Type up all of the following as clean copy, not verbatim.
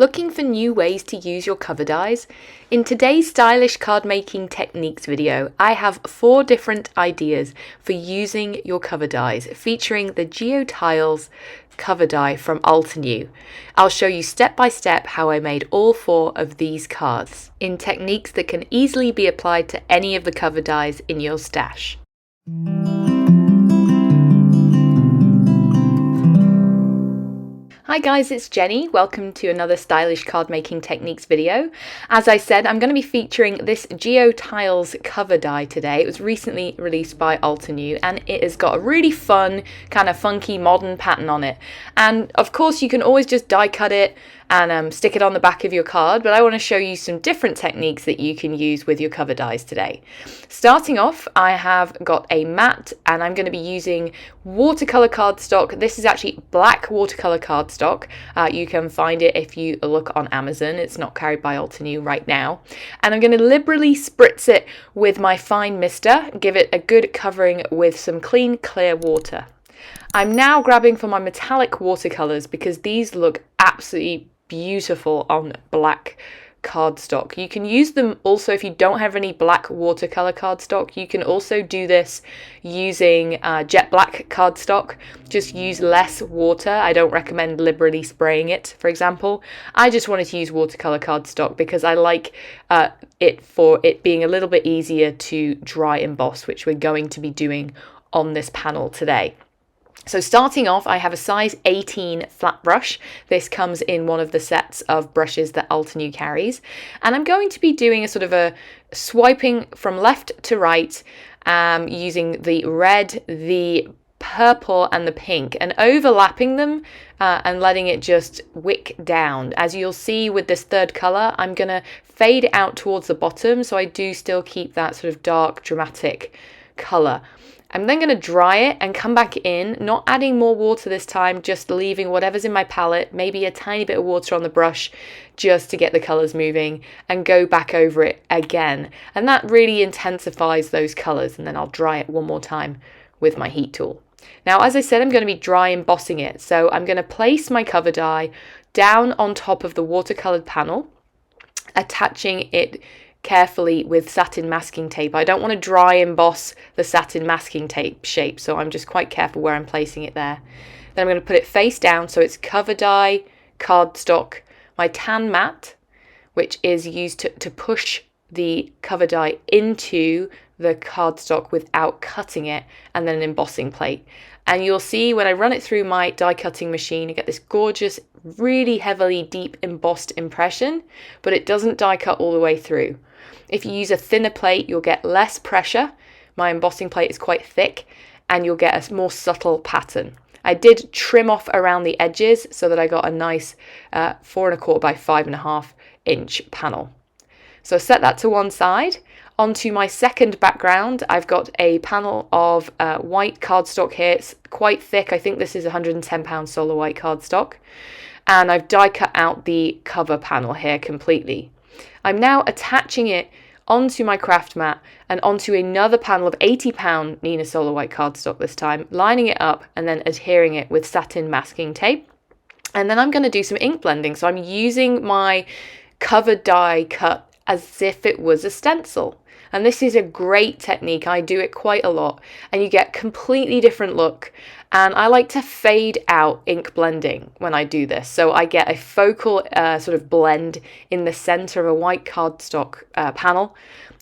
Looking for new ways to use your cover dies? In today's stylish card making techniques video, I have 4 different ideas for using your cover dies, featuring the Geo Tiles Cover Die from Ultraviolet. I'll show you step by step how I made all 4 of these cards in techniques that can easily be applied to any of the cover dies in your stash. Hi guys, it's Jenny. Welcome to another stylish card making techniques video. As I said, I'm going to be featuring this Geo Tiles Cover Die today. It was recently released by Ultraviolet and it has got a really fun, kind of funky modern pattern on it. And of course you can always just die cut it and stick it on the back of your card, but I want to show you some different techniques that you can use with your cover dies today. Starting off, I have got a mat and I'm going to be using watercolor cardstock. This is actually black watercolor cardstock. You can find it if you look on Amazon. It's not carried by Ultraviolet right now. And I'm going to liberally spritz it with my fine mister, give it a good covering with some clean, clear water. I'm now grabbing for my metallic watercolors because these look absolutely beautiful on black cardstock. You can use them also if you don't have any black watercolor cardstock. You can also do this using jet black cardstock. Just use less water. I don't recommend liberally spraying it, for example. I just wanted to use watercolor cardstock because I like it for it being a little bit easier to dry emboss, which we're going to be doing on this panel today. So starting off, I have a size 18 flat brush. This comes in one of the sets of brushes that Ultraviolet carries. And I'm going to be doing a sort of a swiping from left to right using the red, the purple and the pink and overlapping them and letting it just wick down. As you'll see with this third color, I'm going to fade it out towards the bottom. So I do still keep that sort of dark, dramatic color. I'm then going to dry it and come back in, not adding more water this time, just leaving whatever's in my palette, maybe a tiny bit of water on the brush just to get the colours moving, and go back over it again. And that really intensifies those colours, and then I'll dry it one more time with my heat tool. Now, as I said, I'm going to be dry embossing it, so I'm going to place my cover die down on top of the watercoloured panel, attaching it carefully with satin masking tape. I don't want to dry emboss the satin masking tape shape, so I'm just quite careful where I'm placing it there. Then I'm going to put it face down so it's cover die, cardstock, my tan mat, which is used to push the cover die into the cardstock without cutting it, and then an embossing plate. And you'll see when I run it through my die cutting machine, I get this gorgeous, really heavily deep embossed impression, but it doesn't die cut all the way through. If you use a thinner plate, you'll get less pressure. My embossing plate is quite thick and you'll get a more subtle pattern. I did trim off around the edges so that I got a nice 4 1/4 by 5.5 inch panel. So set that to one side. Onto my second background, I've got a panel of white cardstock here. It's quite thick. I think this is 110 solar white cardstock. And I've die cut out the cover panel here completely. I'm now attaching it onto my craft mat and onto another panel of 80 Nina Solar White cardstock this time, lining it up and then adhering it with satin masking tape. And then I'm going to do some ink blending. So I'm using my cover die cut as if it was a stencil. And this is a great technique. I do it quite a lot and you get completely different look. And I like to fade out ink blending when I do this. So I get a focal sort of blend in the center of a white cardstock panel.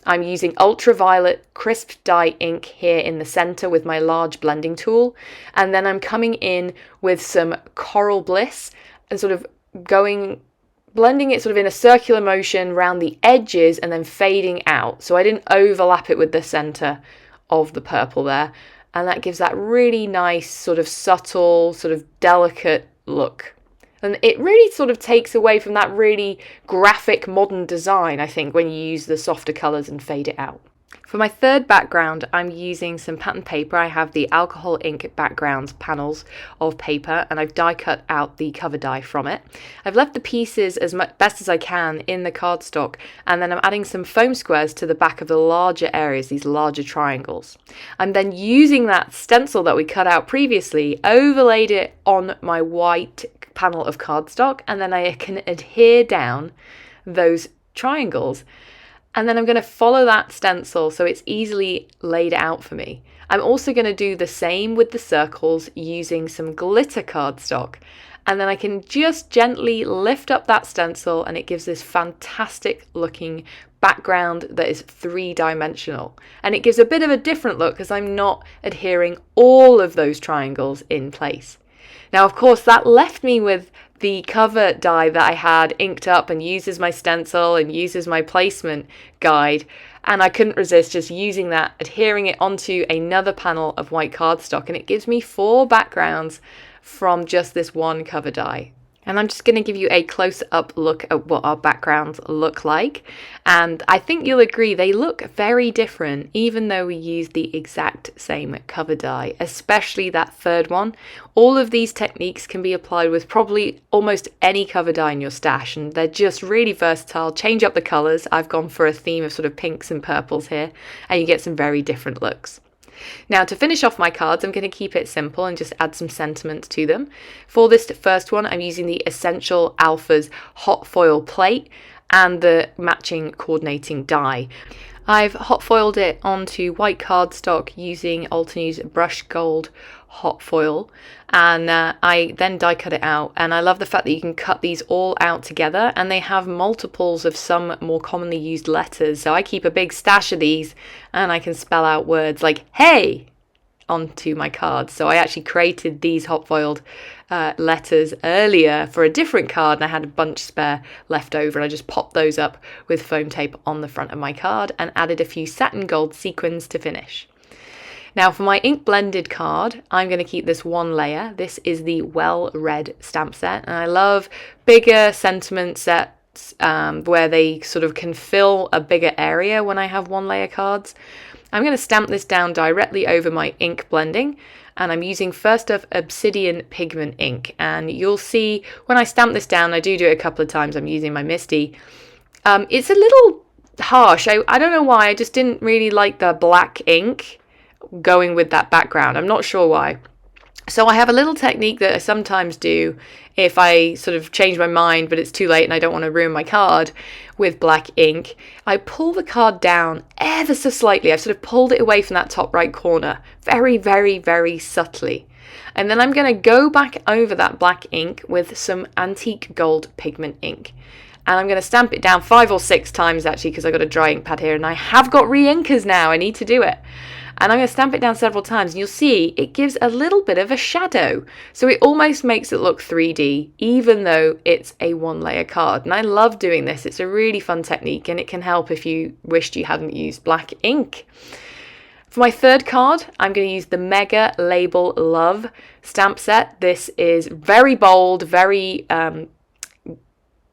I'm using Ultraviolet Crisp Dye Ink here in the center with my large blending tool. And then I'm coming in with some Coral Bliss and sort of blending it sort of in a circular motion around the edges and then fading out. So I didn't overlap it with the center of the purple there. And that gives that really nice sort of subtle, sort of delicate look. And it really sort of takes away from that really graphic modern design, I think, when you use the softer colours and fade it out. For my third background, I'm using some pattern paper. I have the alcohol ink background panels of paper, and I've die cut out the cover die from it. I've left the pieces as best as I can in the cardstock, and then I'm adding some foam squares to the back of the larger areas, these larger triangles. I'm then using that stencil that we cut out previously, overlaid it on my white panel of cardstock, and then I can adhere down those triangles. And then I'm going to follow that stencil so it's easily laid out for me. I'm also going to do the same with the circles using some glitter cardstock. And then I can just gently lift up that stencil and it gives this fantastic looking background that is three-dimensional. And it gives a bit of a different look because I'm not adhering all of those triangles in place. Now, of course, that left me with the cover die that I had inked up and used as my stencil and used as my placement guide, and I couldn't resist just using that, adhering it onto another panel of white cardstock, and it gives me 4 backgrounds from just this one cover die. And I'm just going to give you a close-up look at what our backgrounds look like. And I think you'll agree they look very different, even though we use the exact same cover die, especially that third one. All of these techniques can be applied with probably almost any cover die in your stash, and they're just really versatile. Change up the colours. I've gone for a theme of sort of pinks and purples here, and you get some very different looks. Now, to finish off my cards, I'm going to keep it simple and just add some sentiment to them. For this first one, I'm using the Essential Alphas hot foil plate and the matching coordinating die. I've hot foiled it onto white cardstock using Altenews Brush Gold hot foil, and I then die cut it out. And I love the fact that you can cut these all out together, and they have multiples of some more commonly used letters, so I keep a big stash of these and I can spell out words like hey onto my cards. So I actually created these hot foiled letters earlier for a different card, and I had a bunch spare left over, and I just popped those up with foam tape on the front of my card and added a few satin gold sequins to finish. Now, for my ink blended card, I'm going to keep this one layer. This is the Well Red stamp set, and I love bigger sentiment sets where they sort of can fill a bigger area when I have one layer cards. I'm going to stamp this down directly over my ink blending, and I'm using first off Obsidian Pigment Ink. And you'll see when I stamp this down, I do it a couple of times, I'm using my MISTI. It's a little harsh. I don't know why, I just didn't really like the black ink going with that background. I'm not sure why. So I have a little technique that I sometimes do if I sort of change my mind but it's too late and I don't want to ruin my card with black ink. I pull the card down ever so slightly. I've sort of pulled it away from that top right corner very, very, very subtly. And then I'm going to go back over that black ink with some antique gold pigment ink. And I'm going to stamp it down 5 or 6 times actually, because I've got a dry ink pad here and I have got re-inkers now. I need to do it. And I'm going to stamp it down several times, and you'll see it gives a little bit of a shadow. So it almost makes it look 3D, even though it's a one layer card. And I love doing this. It's a really fun technique, and it can help if you wished you hadn't used black ink. For my third card, I'm going to use the Mega Label Love stamp set. This is very bold, very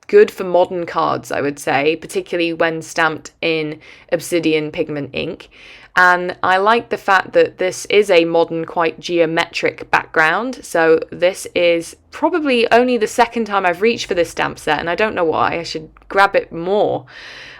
good for modern cards, I would say, particularly when stamped in Obsidian Pigment Ink. And I like the fact that this is a modern, quite geometric background. So this is probably only the second time I've reached for this stamp set, and I don't know why. I should grab it more.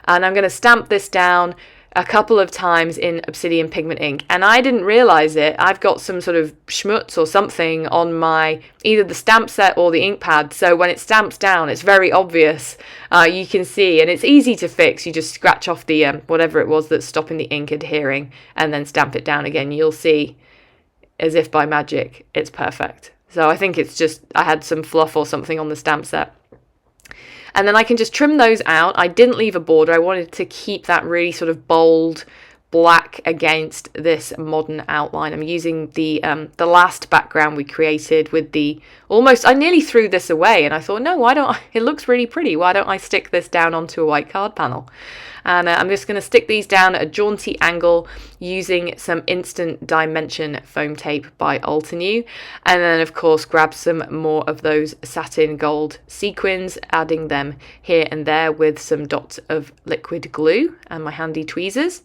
And I'm going to stamp this down a couple of times in Obsidian Pigment Ink, and I didn't realize it. I've got some sort of schmutz or something on my either the stamp set or the ink pad, so when it stamps down it's very obvious. You can see, and it's easy to fix. You just scratch off the whatever it was that's stopping the ink adhering and then stamp it down again. You'll see, as if by magic, it's perfect. So I think it's just I had some fluff or something on the stamp set. And then I can just trim those out. I didn't leave a border. I wanted to keep that really sort of bold black against this modern outline. I'm using the last background we created with the almost, I nearly threw this away and I thought, no, why don't I, it looks really pretty. Why don't I stick this down onto a white card panel? And I'm just going to stick these down at a jaunty angle using some Instant Dimension foam tape by Ultraviolet, and then of course grab some more of those satin gold sequins, adding them here and there with some dots of liquid glue and my handy tweezers.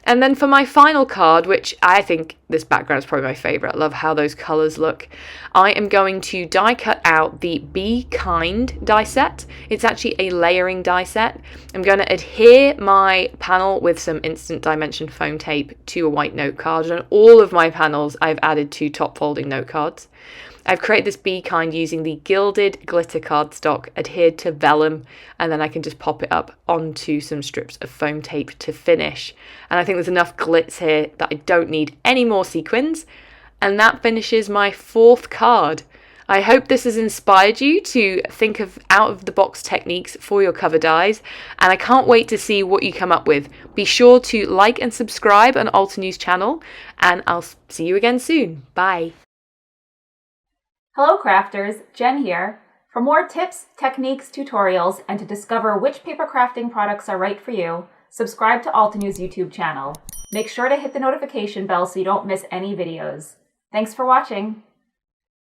And then for my final card, which I think this background is probably my favourite, I love how those colours look, I am going to die cut out the Be Kind die set. It's actually a layering die set. I'm going to adhere my panel with some Instant Dimension foam tape to a white note card, and on all of my panels I've added 2 top folding note cards. I've created this Be Kind using the Gilded glitter cardstock adhered to vellum, and then I can just pop it up onto some strips of foam tape to finish. And I think there's enough glitz here that I don't need any more sequins. And that finishes my 4th card. I hope this has inspired you to think of out-of-the-box techniques for your cover dies, and I can't wait to see what you come up with. Be sure to like and subscribe on Ultraviolet's channel, and I'll see you again soon. Bye. Hello crafters, Jen here. For more tips, techniques, tutorials, and to discover which paper crafting products are right for you, subscribe to Ultraviolet's YouTube channel. Make sure to hit the notification bell so you don't miss any videos. Thanks for watching.